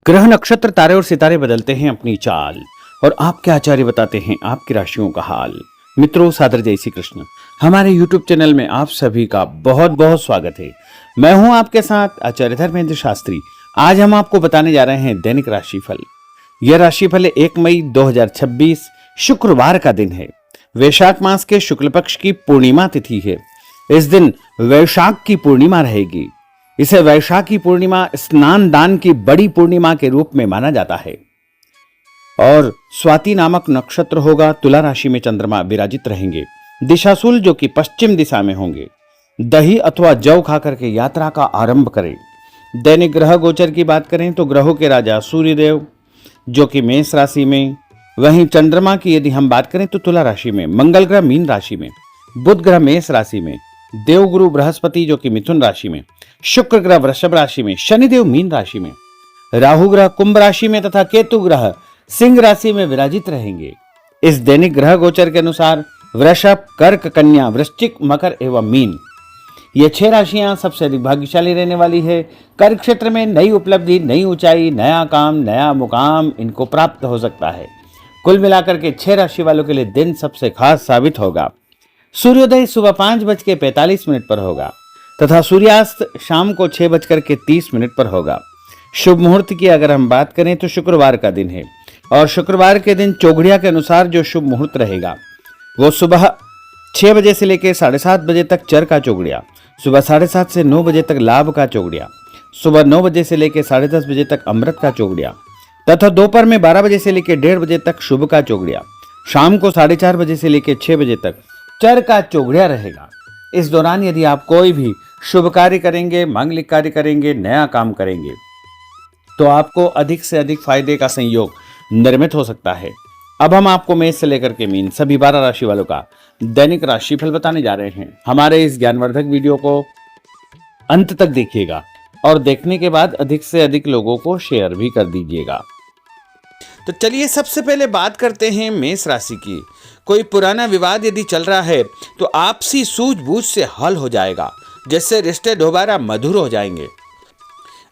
ग्रह नक्षत्र तारे और सितारे बदलते हैं अपनी चाल और आपके आचार्य बताते हैं आपकी राशियों का हाल। मित्रों, सादर जय श्री कृष्ण। हमारे YouTube चैनल में आप सभी का बहुत बहुत स्वागत है। मैं हूं आपके साथ आचार्य धर्मेंद्र शास्त्री। आज हम आपको बताने जा रहे हैं दैनिक राशिफल। यह राशिफल 1 मई 2026 शुक्रवार का दिन है। वैशाख मास के शुक्ल पक्ष की पूर्णिमा तिथि है। इस दिन वैशाख की पूर्णिमा रहेगी। इसे वैशाखी पूर्णिमा स्नान दान की बड़ी पूर्णिमा के रूप में माना जाता है। और स्वाति नामक नक्षत्र होगा। तुला राशि में चंद्रमा विराजित रहेंगे। दिशाशूल जो कि पश्चिम दिशा में होंगे। दही अथवा जौ खाकर के यात्रा का आरंभ करें। दैनिक ग्रह गोचर की बात करें तो ग्रहों के राजा सूर्यदेव जो कि मेष राशि में, वहीं चंद्रमा की यदि हम बात करें तो तुला राशि में, मंगल ग्रह मीन राशि में, बुध ग्रह मेष राशि में, देवगुरु बृहस्पति जो कि मिथुन राशि में, शुक्र ग्रह वृषभ राशि में, शनिदेव मीन राशि में, राहु ग्रह कुंभ राशि में तथा केतु ग्रह सिंह राशि में विराजित रहेंगे। इस दैनिक ग्रह गोचर के अनुसार वृषभ, कर्क, कन्या, वृश्चिक, मकर एवं मीन ये 6 राशियां सबसे अधिक भाग्यशाली रहने वाली है। कर्क क्षेत्र में नई उपलब्धि, नई ऊंचाई, नया काम, नया मुकाम इनको प्राप्त हो सकता है। कुल मिलाकर के 6 राशि वालों के लिए दिन सबसे खास साबित होगा। सूर्योदय सुबह 5:45 पर होगा तथा सूर्यास्त शाम को 6:30 पर होगा। शुभ मुहूर्त की अगर हम बात करें तो शुक्रवार का दिन है और शुक्रवार के दिन चौघड़िया के अनुसार जो शुभ मुहूर्त रहेगा वो सुबह 6 बजे से लेकर 7:30 बजे तक चर का चौघड़िया, सुबह 7:30 से 9 बजे तक लाभ का चौघड़िया, सुबह 9 बजे से लेकर 10:30 बजे तक अमृत का चौघड़िया तथा दोपहर में 12 बजे से लेकर 1:30 बजे तक शुभ का चौघड़िया, शाम को 4:30 बजे से लेकर 6 बजे तक चर का चौघड़िया रहेगा। इस दौरान यदि आप कोई भी शुभ कार्य करेंगे, मांगलिक कार्य करेंगे, नया काम करेंगे तो आपको अधिक से अधिक फायदे का संयोग निर्मित हो सकता है। अब हम आपको मेष से लेकर के मीन सभी 12 राशि वालों का दैनिक राशिफल बताने जा रहे हैं। हमारे इस ज्ञानवर्धक वीडियो को अंत तक देखिएगा और देखने के बाद अधिक से अधिक लोगों को शेयर भी कर दीजिएगा। तो चलिए सबसे पहले बात करते हैं मेष राशि की। कोई पुराना विवाद यदि चल रहा है तो आपसी सूझबूझ से हल हो जाएगा, जिससे रिश्ते दोबारा मधुर हो जाएंगे।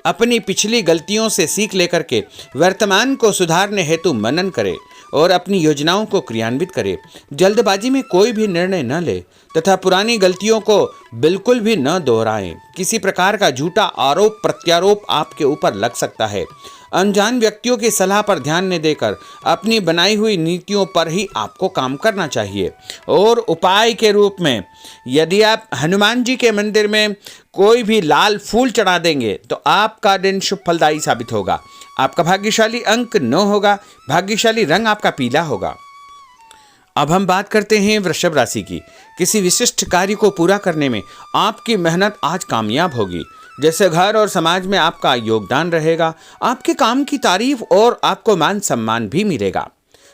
अपनी पिछली गलतियों से सीख लेकर के वर्तमान को सुधारने हेतु मनन करें और अपनी योजनाओं को क्रियान्वित करें। जल्दबाजी में कोई भी निर्णय न ले तथा पुरानी गलतियों को बिल्कुल भी न दोहराएं। किसी प्रकार का झूठा आरोप प्रत्यारोप आपके ऊपर लग सकता है। अनजान व्यक्तियों की सलाह पर ध्यान न देकर अपनी बनाई हुई नीतियों पर ही आपको काम करना चाहिए। और उपाय के रूप में यदि आप हनुमान जी के मंदिर में कोई भी लाल फूल चढ़ा देंगे तो आपका दिन शुभ फलदायी साबित होगा। आपका भाग्यशाली अंक 9 होगा। भाग्यशाली रंग आपका पीला होगा। अब हम बात करते हैं वृषभ राशि की। किसी विशिष्ट कार्य को पूरा करने में आपकी मेहनत आज कामयाब होगी। जैसे घर और समाज में आपका योगदान रहेगा। आपके काम की तारीफ और आपको मान सम्मान भी मिलेगा।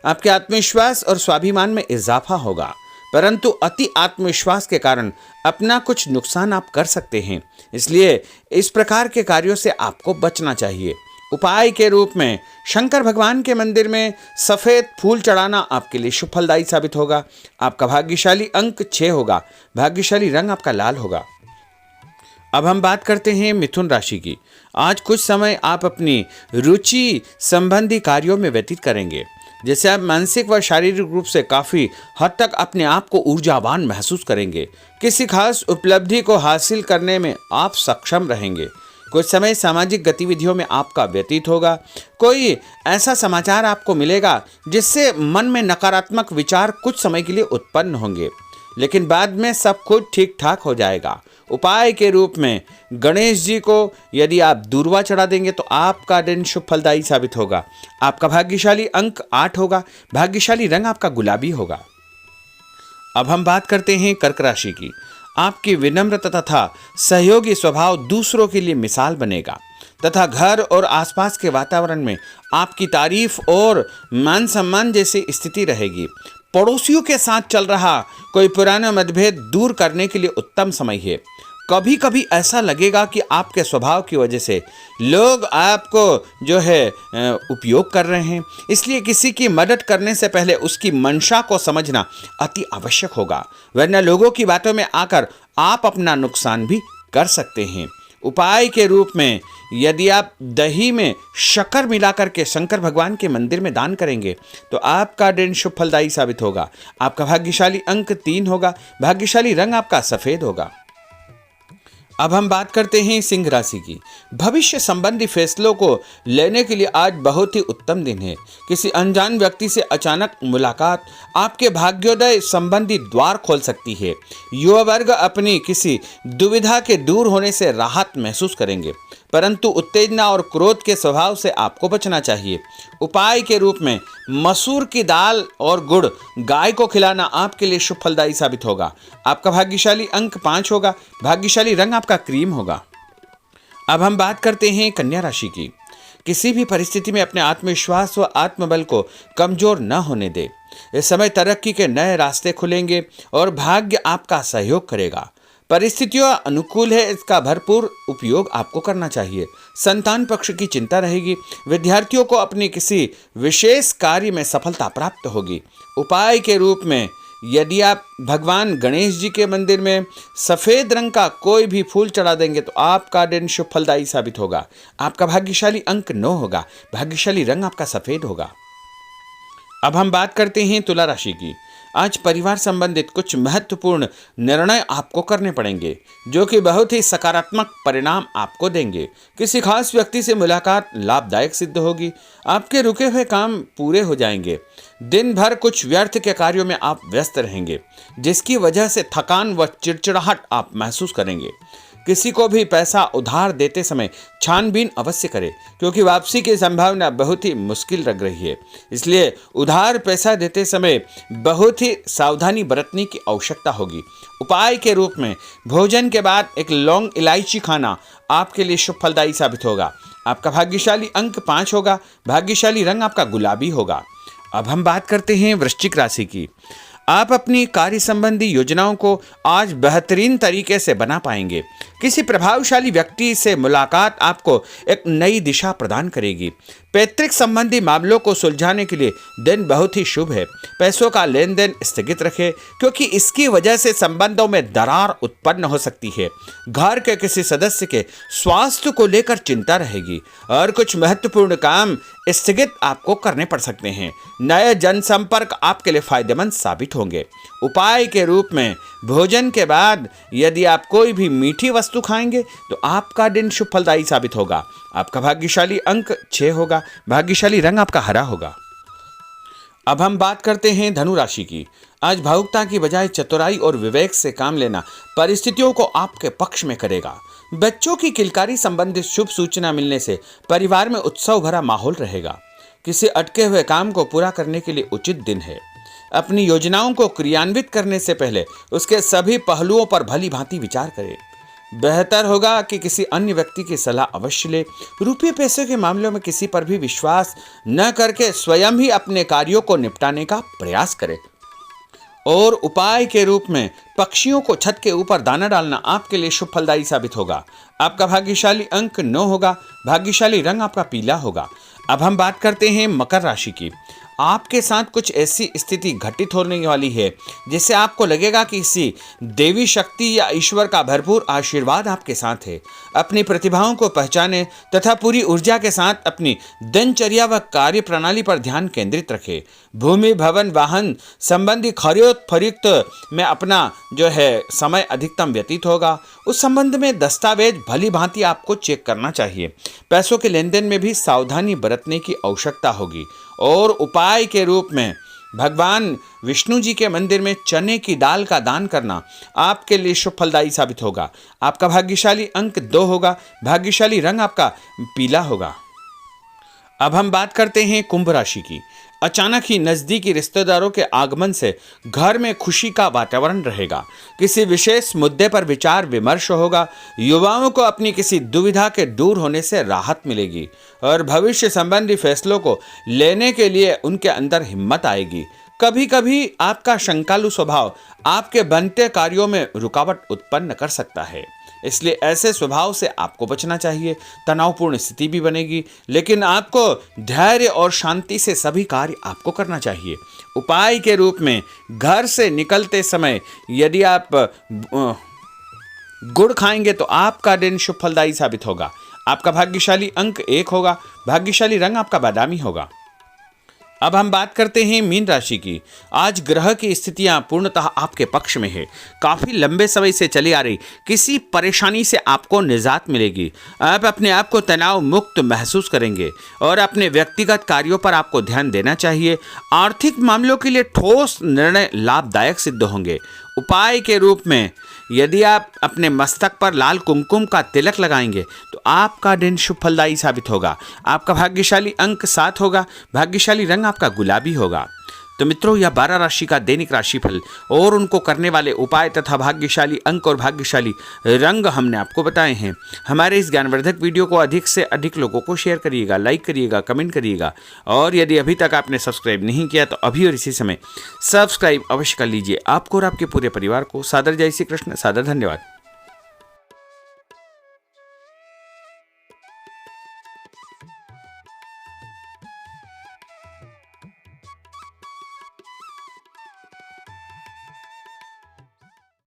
आपके आत्मविश्वास और स्वाभिमान में इजाफा होगा, परंतु अति आत्मविश्वास के कारण अपना कुछ नुकसान आप कर सकते हैं। इसलिए इस प्रकार के कार्यों से आपको बचना चाहिए। उपाय के रूप में शंकर भगवान के मंदिर में सफेद फूल चढ़ाना आपके लिए शुभ फलदायी साबित होगा। आपका भाग्यशाली अंक 6 होगा। भाग्यशाली रंग आपका लाल होगा। अब हम बात करते हैं मिथुन राशि की। आज कुछ समय आप अपनी रुचि संबंधी कार्यों में व्यतीत करेंगे, जैसे आप मानसिक व शारीरिक रूप से काफ़ी हद तक अपने आप को ऊर्जावान महसूस करेंगे। किसी खास उपलब्धि को हासिल करने में आप सक्षम रहेंगे। कुछ समय सामाजिक गतिविधियों में आपका व्यतीत होगा। कोई ऐसा समाचार आपको मिलेगा जिससे मन में नकारात्मक विचार कुछ समय के लिए उत्पन्न होंगे, लेकिन बाद में सब कुछ ठीक ठाक हो जाएगा। उपाय के रूप में गणेश जी को यदि आप दूर्वा चढ़ा देंगे तो आपका दिन शुभ फलदायी साबित होगा। आपका भाग्यशाली अंक 8 होगा। भाग्यशाली रंग आपका गुलाबी होगा। अब हम बात करते हैं कर्क राशि की। आपकी विनम्रता तथा सहयोगी स्वभाव दूसरों के लिए मिसाल बनेगा तथा घर और आसपास के वातावरण में आपकी तारीफ और मान सम्मान जैसी स्थिति रहेगी। पड़ोसियों के साथ चल रहा कोई पुराना मतभेद दूर करने के लिए उत्तम समय है। कभी कभी ऐसा लगेगा कि आपके स्वभाव की वजह से लोग आपको जो है उपयोग कर रहे हैं। इसलिए किसी की मदद करने से पहले उसकी मंशा को समझना अति आवश्यक होगा, वरना लोगों की बातों में आकर आप अपना नुकसान भी कर सकते हैं। उपाय के रूप में यदि आप दही में शक्कर मिलाकर के शंकर भगवान के मंदिर में दान करेंगे तो आपका दिन शुभ फलदायी साबित होगा। आपका भाग्यशाली अंक 3 होगा। भाग्यशाली रंग आपका सफेद होगा। अब हम बात करते हैं सिंह राशि की। भविष्य संबंधी फैसलों को लेने के लिए आज बहुत ही उत्तम दिन है। किसी अनजान व्यक्ति से अचानक मुलाकात आपके भाग्योदय संबंधी द्वार खोल सकती है। युवा वर्ग अपनी किसी दुविधा के दूर होने से राहत महसूस करेंगे, परंतु उत्तेजना और क्रोध के स्वभाव से आपको बचना चाहिए। उपाय के रूप में मसूर की दाल और गुड़ गाय को खिलाना आपके लिए शुभ फलदायी साबित होगा। आपका भाग्यशाली अंक 5 होगा। भाग्यशाली रंग आपका क्रीम होगा। अब हम बात करते हैं कन्या राशि की। किसी भी परिस्थिति में अपने आत्मविश्वास व आत्मबल को कमजोर न होने दे। इस समय तरक्की के नए रास्ते खुलेंगे और भाग्य आपका सहयोग करेगा। परिस्थितियां अनुकूल है, इसका भरपूर उपयोग आपको करना चाहिए। संतान पक्ष की चिंता रहेगी। विद्यार्थियों को अपनी किसी विशेष कार्य में सफलता प्राप्त होगी। उपाय के रूप में यदि आप भगवान गणेश जी के मंदिर में सफेद रंग का कोई भी फूल चढ़ा देंगे तो आपका दिन शुभ फलदायी साबित होगा। आपका भाग्यशाली अंक 9 होगा। भाग्यशाली रंग आपका सफेद होगा। अब हम बात करते हैं तुला राशि की। आज परिवार संबंधित कुछ महत्वपूर्ण निर्णय आपको करने पड़ेंगे जो कि बहुत ही सकारात्मक परिणाम आपको देंगे। किसी खास व्यक्ति से मुलाकात लाभदायक सिद्ध होगी। आपके रुके हुए काम पूरे हो जाएंगे। दिन भर कुछ व्यर्थ के कार्यों में आप व्यस्त रहेंगे, जिसकी वजह से थकान व चिड़चिड़ाहट आप महसूस करेंगे। किसी को भी पैसा उधार देते समय छानबीन अवश्य करें, क्योंकि वापसी की संभावना बहुत ही मुश्किल लग रही है। इसलिए उधार पैसा देते समय बहुत ही सावधानी बरतने की आवश्यकता होगी। उपाय के रूप में भोजन के बाद एक लौंग इलायची खाना आपके लिए शुभ फलदायी साबित होगा। आपका भाग्यशाली अंक 5 होगा। भाग्यशाली रंग आपका गुलाबी होगा। अब हम बात करते हैं वृश्चिक राशि की। आप अपनी कार्य संबंधी योजनाओं को आज बेहतरीन तरीके से बना पाएंगे। किसी प्रभावशाली व्यक्ति से मुलाकात आपको एक नई दिशा प्रदान करेगी। पैतृक संबंधी मामलों को सुलझाने के लिए दिन बहुत ही शुभ है। पैसों का लेन देन स्थगित रखें, क्योंकि इसकी वजह से संबंधों में दरार उत्पन्न हो सकती है। घर के किसी सदस्य के स्वास्थ्य को लेकर चिंता रहेगी और कुछ महत्वपूर्ण काम स्थगित आपको करने पड़ सकते हैं। नए जनसंपर्क आपके लिए फायदेमंद साबित होंगे। उपाय के रूप में भोजन के बाद यदि आप कोई भी मीठी वस्तु खाएंगे तो आपका दिन शुभ फलदायी साबित होगा। आपका भाग्यशाली अंक 6 होगा। भाग्यशाली रंग आपका हरा होगा। अब हम बात करते हैं धनु राशि की। आज भावुकता की बजाय चतुराई और विवेक से काम लेना परिस्थितियों को आपके पक्ष में करेगा। बच्चों की किलकारी संबंधित शुभ सूचना मिलने से परिवार में उत्सव भरा माहौल रहेगा। किसी अटके हुए काम को पूरा करने के लिए उचित दिन है। अपनी योजनाओं को क्रियान्वित करने से पहले उसके सभी पहलुओं पर भली भांति विचार करें। बेहतर होगा कि किसी अन्य व्यक्ति की सलाह अवश्य ले। रुपये पैसे के मामलों में किसी पर भी विश्वास न करके स्वयं ही अपने कार्यों को निपटाने का प्रयास करें। और उपाय के रूप में पक्षियों को छत के ऊपर दाना डालना आपके लिए शुभ फलदायी साबित होगा। आपका भाग्यशाली अंक 9 होगा। भाग्यशाली रंग आपका पीला होगा। अब हम बात करते हैं मकर राशि की। आपके साथ कुछ ऐसी स्थिति घटित होने वाली है जिससे आपको लगेगा कि किसी देवी शक्ति या ईश्वर का भरपूर आशीर्वाद आपके साथ है। अपनी प्रतिभाओं को पहचानें तथा पूरी ऊर्जा के साथ अपनी दिनचर्या व कार्य प्रणाली पर ध्यान केंद्रित रखें। भूमि भवन वाहन संबंधी खरीद फरोख्त में अपना समय अधिकतम व्यतीत होगा। उस संबंध में दस्तावेज भली भांति आपको चेक करना चाहिए। पैसों के लेन देन में भी सावधानी बरतने की आवश्यकता होगी। और उपाय के रूप में भगवान विष्णु जी के मंदिर में चने की दाल का दान करना आपके लिए शुभ फलदायी साबित होगा। आपका भाग्यशाली अंक 2 होगा। भाग्यशाली रंग आपका पीला होगा। अब हम बात करते हैं कुंभ राशि की। अचानक ही नजदीकी रिश्तेदारों के आगमन से घर में खुशी का वातावरण रहेगा। किसी विशेष मुद्दे पर विचार विमर्श होगा। युवाओं को अपनी किसी दुविधा के दूर होने से राहत मिलेगी और भविष्य संबंधी फैसलों को लेने के लिए उनके अंदर हिम्मत आएगी। कभी कभी आपका शंकालु स्वभाव आपके बनते कार्यों में रुकावट उत्पन्न कर सकता है, इसलिए ऐसे स्वभाव से आपको बचना चाहिए। तनावपूर्ण स्थिति भी बनेगी, लेकिन आपको धैर्य और शांति से सभी कार्य आपको करना चाहिए। उपाय के रूप में घर से निकलते समय यदि आप गुड़ खाएंगे तो आपका दिन शुभ फलदायी साबित होगा। आपका भाग्यशाली अंक 1 होगा। भाग्यशाली रंग आपका बादामी होगा। अब हम बात करते हैं मीन राशि की। आज ग्रह की स्थितियां पूर्णतः आपके पक्ष में है। काफी लंबे समय से चली आ रही किसी परेशानी से आपको निजात मिलेगी। आप अपने आप को तनाव मुक्त महसूस करेंगे और अपने व्यक्तिगत कार्यों पर आपको ध्यान देना चाहिए। आर्थिक मामलों के लिए ठोस निर्णय लाभदायक सिद्ध होंगे। उपाय के रूप में यदि आप अपने मस्तक पर लाल कुमकुम का तिलक लगाएंगे तो आपका दिन शुभ फलदायी साबित होगा। आपका भाग्यशाली अंक 7 होगा। भाग्यशाली रंग आपका गुलाबी होगा। तो मित्रों, यह 12 राशि का दैनिक राशिफल और उनको करने वाले उपाय तथा भाग्यशाली अंक और भाग्यशाली रंग हमने आपको बताए हैं। हमारे इस ज्ञानवर्धक वीडियो को अधिक से अधिक लोगों को शेयर करिएगा, लाइक करिएगा, कमेंट करिएगा और यदि अभी तक आपने सब्सक्राइब नहीं किया तो अभी और इसी समय सब्सक्राइब अवश्य कर लीजिए। आपको और आपके पूरे परिवार को सादर जय श्री कृष्ण, सादर धन्यवाद।